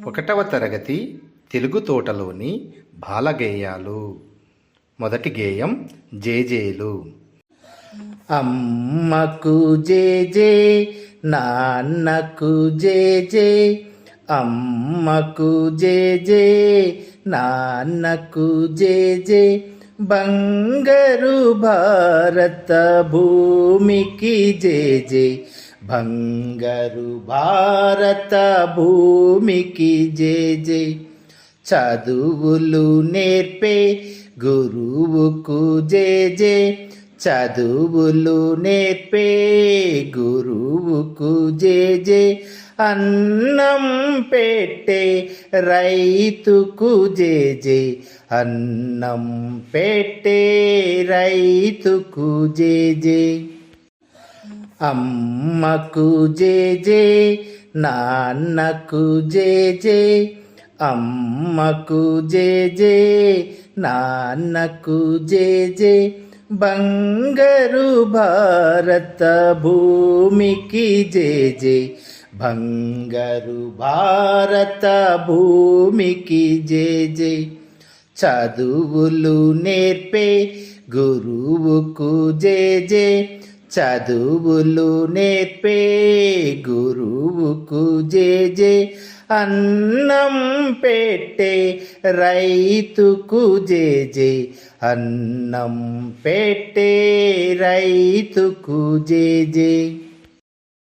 ఒకటవ తరగతి తెలుగు తోటలోని బాలగేయాలు. మొదటి గేయం జేజేలు. అమ్మకు జేజే, నాన్నకు జేజే, అమ్మకు జేజే, నాన్నకు జేజే, బంగారు భారత భూమికి జేజే, బంగారు భారత భూమికి జేజే. చదువులు నేర్పే గురువుకు జేజే, చదువులు నేర్పే గురువుకు జేజే, అన్నం పెట్టే రైతుకు జేజే, అన్నం పెట్టే రైతుకు జేజే. అమ్మకు జేజే, నాన్నకు జేజే, అమ్మకు జేజే, నాన్నకు జేజే, బంగారు భారత భూమికి జేజే, బంగారు భారత భూమికి జేజే. చదువులు నేర్పే గురువుకు జేజే, చదువులు నేర్పే గురువుకు జేజే, అన్నం పెట్టే రైతుకు జేజే, అన్నం పెట్టే రైతుకు జేజే.